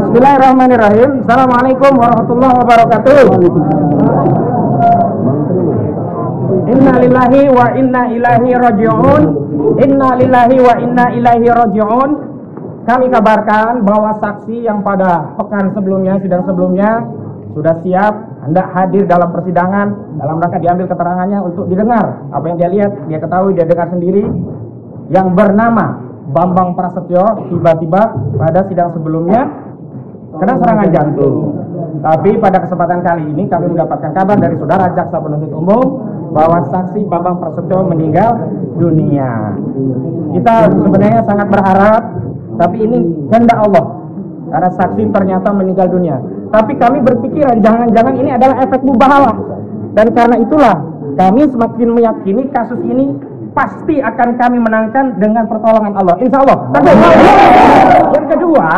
Bismillahirrahmanirrahim. Assalamualaikum warahmatullahi wabarakatuh. Inna lillahi wa inna ilaihi raji'un. Inna lillahi wa inna ilaihi raji'un. Kami kabarkan bahwa saksi yang pada pekan sebelumnya, sidang sebelumnya sudah siap hendak hadir dalam persidangan dalam rangka diambil keterangannya untuk didengar apa yang dia lihat, dia ketahui, dia dengar sendiri, yang bernama Bambang Prasetyo tiba-tiba pada sidang sebelumnya kena serangan jantung. Tapi pada kesempatan kali ini kami mendapatkan kabar dari saudara jaksa penuntut umum bahwa saksi Bambang Prasetyo meninggal dunia. Kita sebenarnya sangat berharap, tapi ini kehendak Allah, karena saksi ternyata meninggal dunia. Tapi kami berpikiran jangan-jangan ini adalah efek mubahalah, dan karena itulah kami semakin meyakini kasus ini pasti akan kami menangkan dengan pertolongan Allah, insya Allah. Tapi yang kedua,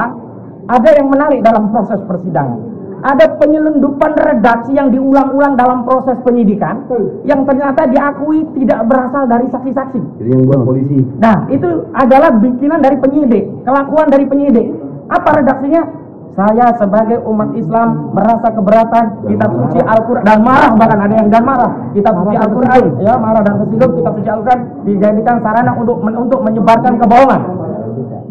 ada yang menarik dalam proses persidangan. Ada penyelundupan redaksi yang diulang-ulang dalam proses penyidikan yang ternyata diakui tidak berasal dari saksi-saksi. Jadi yang buat polisi. Nah, itu adalah bikinan dari penyidik, kelakuan dari penyidik. Apa redaksinya? Saya sebagai umat Islam merasa keberatan kitab suci Al-Quran, dan marah, bahkan ada yang dan marah kitab suci Al-Quran, ya, marah dan tersinggung kitab suci Al-Quran dijadikan sarana untuk menyebarkan kebohongan.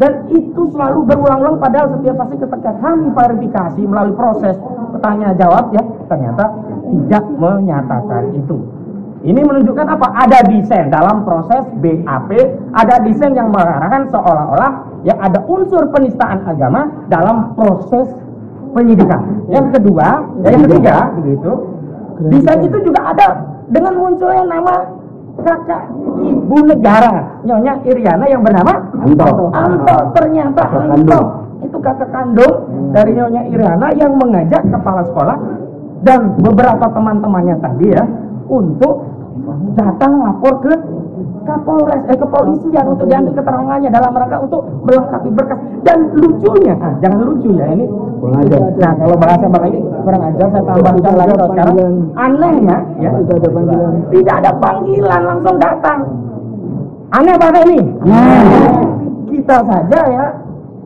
Dan itu selalu berulang-ulang, padahal setiap saksi ketika kami verifikasi melalui proses bertanya jawab, ya, ternyata tidak menyatakan itu. Ini menunjukkan apa? Ada desain dalam proses BAP, ada desain yang mengarahkan seolah-olah ya ada unsur penistaan agama dalam proses penyidikan. Yang kedua, yang ketiga, begitu. Desain itu juga ada dengan munculnya nama kakak ibu negara, Nyonya Iriana yang bernama Anto. Ternyata Anto itu kakak kandung dari Nyonya Iriana yang mengajak kepala sekolah dan beberapa teman-temannya tadi ya untuk datang lapor ke Kapolres, kepolisian untuk diambil keterangannya dalam rangka untuk melengkapi berkas. Dan lucunya, jangan lucu ya, ini kurang ajar. Nah, kalau bahasa Bang ini kurang ajar, saya tambahkan lagi sekarang. Anehnya ya, tidak ada panggilan, langsung datang. Aneh apa ini? Kita saja ya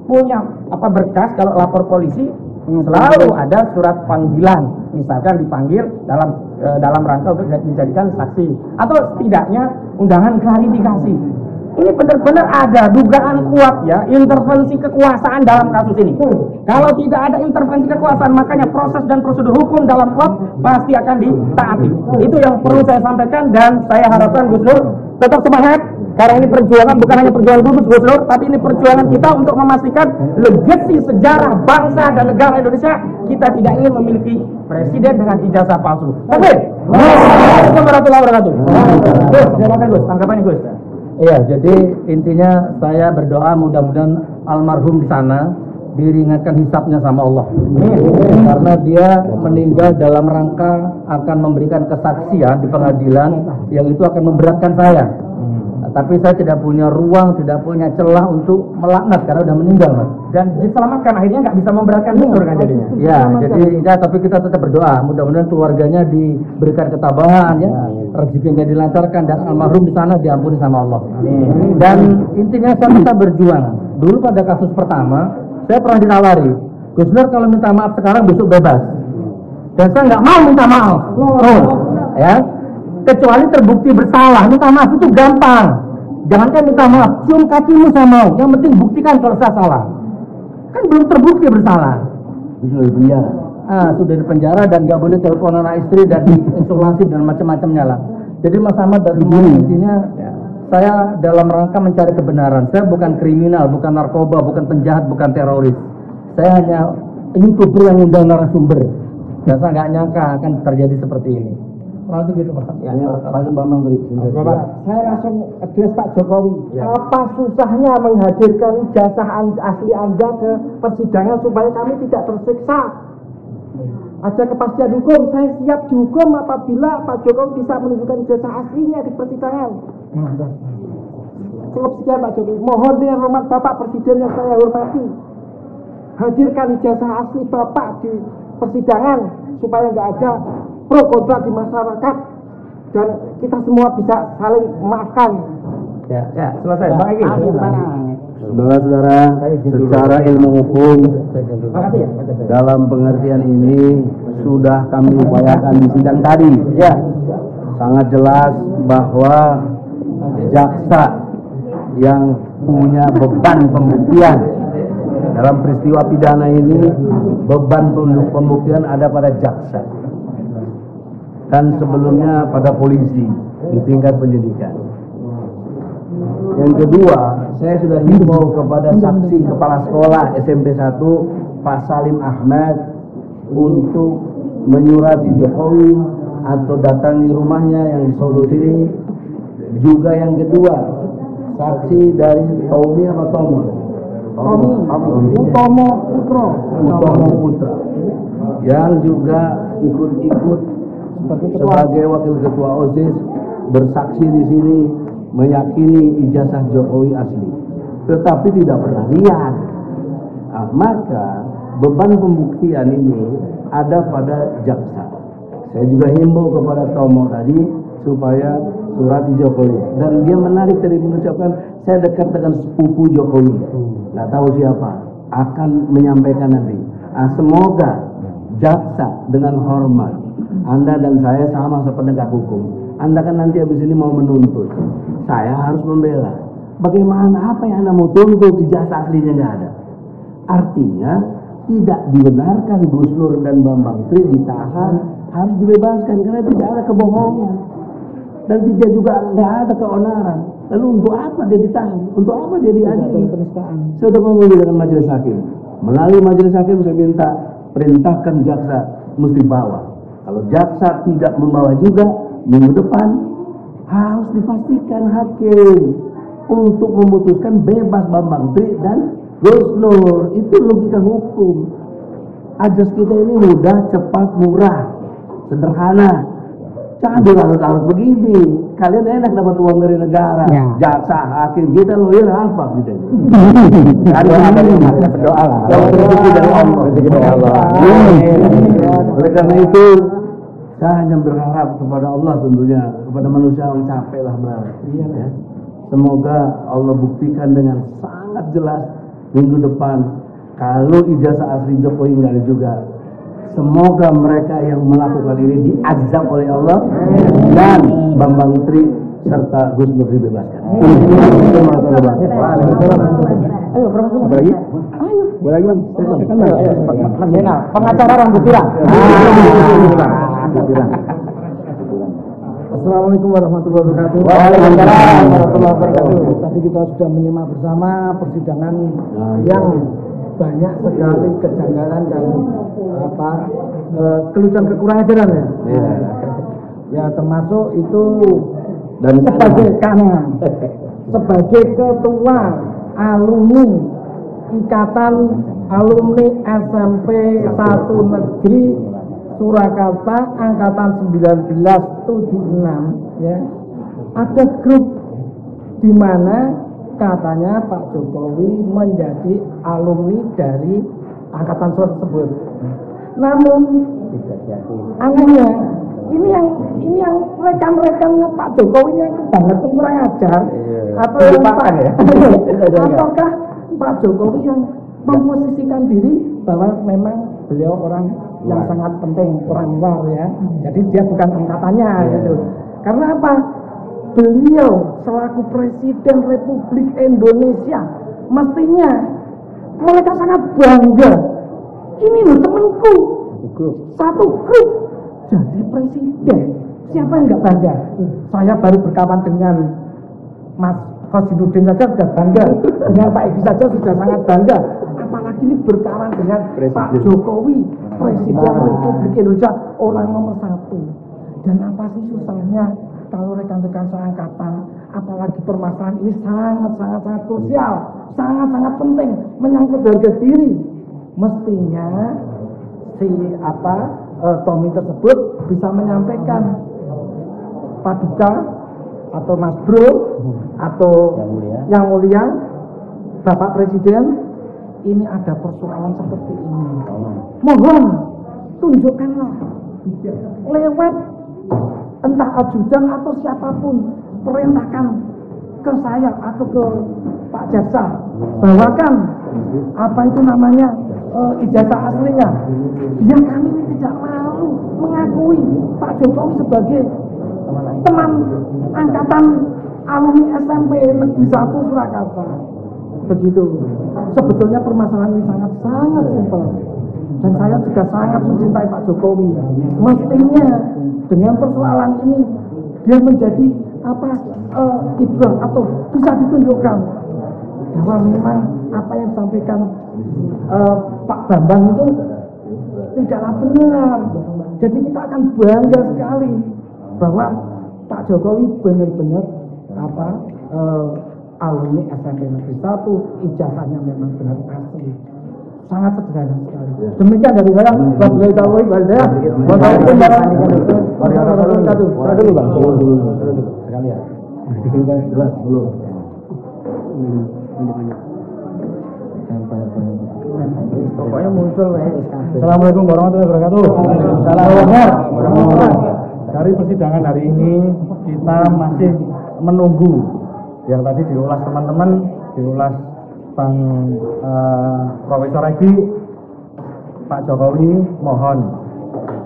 punya apa berkas kalau lapor polisi selalu ada surat panggilan, misalkan dipanggil dalam rangka untuk dijadikan saksi atau setidaknya undangan klarifikasi. Ini benar-benar ada dugaan kuat ya intervensi kekuasaan dalam kasus ini. Kalau tidak ada intervensi kekuasaan, makanya proses dan prosedur hukum dalam klub pasti akan ditaati. Itu yang perlu saya sampaikan, dan saya harapkan Gus Nur tetap semangat, karena ini perjuangan bukan hanya perjuangan Gus Nur, tapi ini perjuangan kita untuk memastikan legasi sejarah bangsa dan negara Indonesia. Kita tidak ingin memiliki presiden dengan ijazah palsu. Oke. Assalamualaikum warahmatullahi wabarakatuh. Gus, silakan Gus, tanggapannya Gus. Iya, jadi intinya saya berdoa mudah-mudahan almarhum di sana diringankan hisapnya sama Allah. Karena dia meninggal dalam rangka akan memberikan kesaksian di pengadilan yang itu akan memberatkan saya. Tapi saya tidak punya ruang, tidak punya celah untuk melaknat karena udah meninggal, Mas. Dan diselamatkan, akhirnya nggak bisa memberatkan Gus kan jadinya. Ya, jadi ya, tapi kita tetap berdoa, mudah-mudahan keluarganya diberikan ketabahan, ya, rezekinya dilancarkan, dan almarhum di sana diampuni sama Allah. Amin. Dan intinya saya minta berjuang. Dulu pada kasus pertama, saya pernah ditawari, Gus Nur kalau minta maaf sekarang besok bebas. Dan saya nggak mau minta maaf, ya. Kecuali terbukti bersalah, minta maaf itu gampang. Jangankan minta maaf, cium kakimu saya mau. Yang penting buktikan kalau saya salah. Kan belum terbukti bersalah. Sudah di penjara. Sudah di penjara dan nggak boleh telepon anak istri dan diisolasi dan macam-macamnya lah. Jadi Mas Ahmad dari dulu intinya saya dalam rangka mencari kebenaran. Saya bukan kriminal, bukan narkoba, bukan penjahat, bukan teroris. Saya hanya YouTuber yang undang narasumber. Dan saya nggak nyangka akan terjadi seperti ini. Lalu gitu Mas. Ya, Pak Bambang beri. Saya langsung address Pak Jokowi. Ya. Apa susahnya menghadirkan ijazah asli Anda ke persidangan supaya kami tidak tersiksa? Ada kepastian hukum. Saya siap dihukum apabila Pak Jokowi bisa menunjukkan ijazah aslinya di persidangan. Cukup sekian Pak Jokowi. Mohon dengan hormat Bapak Presiden yang saya hormati, hadirkan ijazah asli Bapak di persidangan supaya nggak ada pro kontra di masyarakat dan kita semua bisa saling memaafkan. Ya, selesai. Bang Egy. Saudara-saudara, secara ilmu hukum Makasih ya. dalam pengertian ini sudah kami upayakan di sidang tadi. Ya. Sangat jelas bahwa jaksa yang punya beban pembuktian dalam peristiwa pidana ini, beban pembuktian ada pada jaksa dan sebelumnya pada polisi di tingkat penyidikan. Yang kedua, saya sudah himbau kepada saksi kepala sekolah SMP 1 Pak Salim Ahmad untuk menyurati Jokowi atau datangi rumahnya yang di Solo sini. Juga yang kedua, saksi dari Tommy apa Tomo? Utomo Putra yang juga ikut-ikut sebagai wakil ketua OSIS bersaksi di sini meyakini ijazah Jokowi asli, tetapi tidak pernah lihat. Nah, maka beban pembuktian ini ada pada jaksa. Saya juga himbau kepada Tomo tadi supaya surati Jokowi, dan dia menarik tadi mengucapkan saya dekat dengan sepupu Jokowi. Nggak tahu siapa akan menyampaikan nanti. Nah, semoga jaksa dengan hormat, Anda dan saya sama sepenegak hukum. Anda kan nanti habis ini mau menuntut, saya harus membela. Bagaimana, apa yang Anda mau tuntut? Ijazah aslinya nggak ada. Artinya tidak dibenarkan Gus Nur dan Bambang Tri ditahan, harus dibebaskan karena tidak ada kebohongan dan tidak juga nggak ada keonaran. Lalu untuk apa dia ditahan? Untuk apa dia diadili? Saya sudah ngomong dengan majelis hakim. Melalui majelis hakim saya minta perintahkan jaksa mesti bawa. Kalau jaksa tidak membawa juga, minggu depan harus dipastikan hakim untuk memutuskan bebas Bambang Tri dan Gus Nur. Itu logika hukum. Ajas kita ini mudah, cepat, murah, sederhana. Jangan dilarut-larut begini. Kalian enak dapat uang dari negara. Ya. Jaksa, hakim, kita lawyer apa gitu. Ada berdoa lah. Kalau rezeki dari Allah. Oleh karena itu saya hanya berharap kepada Allah, tentunya kepada manusia yang capek lah berharap. Ya. Semoga Allah buktikan dengan sangat jelas minggu depan kalau ijazah asli Jokowi nggak ada juga. Semoga mereka yang melakukan ini diazab oleh Allah dan Bambang Tri serta Gus Nur dibebaskan. Ayo, apa lagi? Ayo. Boleh lagi, Bang? Pengacara rambut pirang. Assalamualaikum warahmatullahi wabarakatuh. Waalaikumsalam warahmatullahi wabarakatuh. Tadi kita sudah menyimak bersama persidangan yang banyak sekali kejanggalan dan kelucuan kekurangan ajaran ya. Ya termasuk itu dan sebagai kanan, sebagai ketua alumni Ikatan Alumni SMP 1 Negeri Surakarta angkatan 1976 ya. Ada grup di mana katanya Pak Jokowi menjadi alumni dari angkatan tersebut. Namun anehnya ini yang rekan-rekannya Pak Jokowi yang kebangetan kurang ajar atau yang ataukah Pak Jokowi yang memposisikan diri bahwa memang beliau orang yang sangat penting, orang luar ya. Jadi dia bukan angkatannya gitu. Karena apa? Beliau selaku Presiden Republik Indonesia mestinya mereka sangat bangga. Ini loh temanku, satu grup jadi presiden. Siapa yang nggak bangga? Saya baru berkawan dengan Mas Khosinuddin saja sudah bangga, dengan Pak Edi saja sudah sangat bangga. Apalagi ini berkawan dengan Pak Jokowi, Presiden Republik Indonesia, orang nomor 1. Dan apa sih susahnya kalau rekan-rekan seangkatan, apalagi permasalahan ini sangat krusial, sangat penting, menyangkut harga diri. Mestinya si Tommy tersebut bisa menyampaikan Paduka atau Mas Bro atau yang mulia Bapak Presiden, ini ada persoalan seperti ini. Mohon tunjukkanlah lewat entah ajudan atau siapapun, perintahkan ke saya atau ke Pak Jaksa, bawakan apa itu namanya ijazah aslinya. Biar kami ini tidak malu mengakui Pak Jokowi sebagai teman angkatan alumni SMP Negeri 1 Surakarta. Begitu. Sebetulnya permasalahan ini sangat simpel. Dan saya juga sangat mencintai Pak Jokowi. Mestinya dengan persoalan ini dia menjadi ibrah atau bisa ditunjukkan bahwa memang apa yang disampaikan Pak Bambang itu tidaklah benar. Jadi kita akan bangga sekali bahwa Pak Jokowi benar-benar alumni SMP Negeri 1, ijazahnya memang benar asli. Sangat sederhana sekali. Demikian dari saya. Wabillahi taufiq wal hidayah. Wassalamualaikum warahmatullahi wabarakatuh. Dulu Bang. Dulu. Sekali ya. Jelas belum. Pokoknya muncul Assalamualaikum warahmatullahi wabarakatuh. Waalaikumsalam. Dari persidangan hari ini kita masih menunggu yang tadi diulas teman-teman, diulas Bang Profesor Egi. Pak Jokowi mohon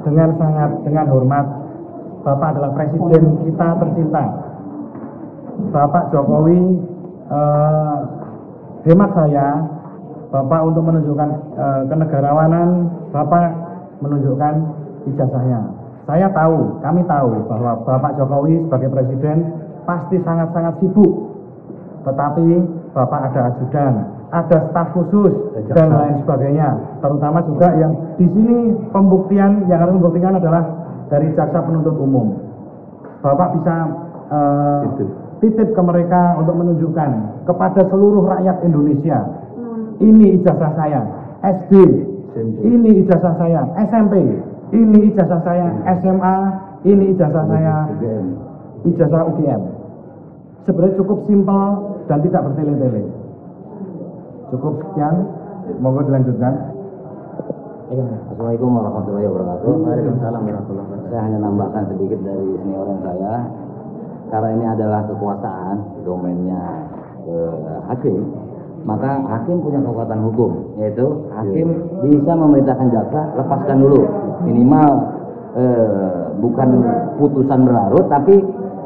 dengan hormat, Bapak adalah presiden kita tercinta. Bapak Jokowi, hemat saya, Bapak untuk menunjukkan kenegarawanan, Bapak menunjukkan ijazahnya. Kami tahu bahwa Bapak Jokowi sebagai presiden pasti sangat-sangat sibuk. Tetapi Bapak ada ajudan, ada staf khusus dan lain sebagainya. Terutama juga yang di sini yang harus membuktikan adalah dari jaksa penuntut umum. Bapak bisa titip ke mereka untuk menunjukkan kepada seluruh rakyat Indonesia, ini ijazah saya SD, ini ijazah saya SMP, ini ijazah saya SMA, ini ijazah saya ijazah UGM. Sebenarnya cukup simpel dan tidak bertele-tele. Cukup sekian, monggo dilanjutkan. Assalamualaikum warahmatullahi wabarakatuh. Waalaikumsalam warahmatullahi wabarakatuh. Saya hanya nambahkan sedikit dari senior saya, karena ini adalah kekuasaan domainnya hakim, maka hakim punya kekuatan hukum, yaitu hakim bisa memerintahkan jaksa lepaskan dulu, minimal bukan putusan berlarut, tapi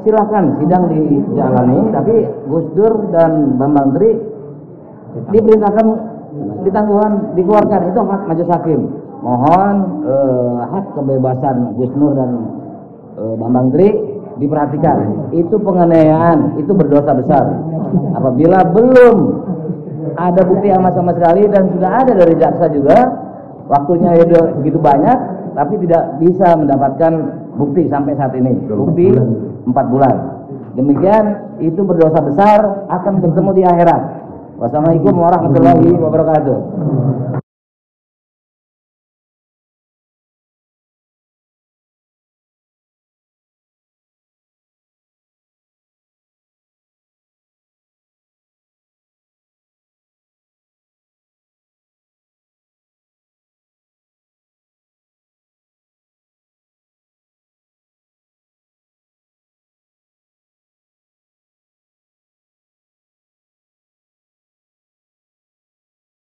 silakan sidang dijalani, tapi Gus Dur dan Bambang Tri diperintahkan ditangguhan dikeluarkan, itu hak majelis hakim. Mohon hak kebebasan Gus Nur dan Bambang Tri diperhatikan. Itu penganiayaan, itu berdosa besar. Apabila belum ada bukti yang sama sekali dan sudah ada dari jaksa juga, waktunya sudah begitu banyak, tapi tidak bisa mendapatkan bukti sampai saat ini. Bukti 4 bulan. Demikian itu berdosa besar, akan bertemu di akhirat. Wassalamualaikum warahmatullahi wabarakatuh.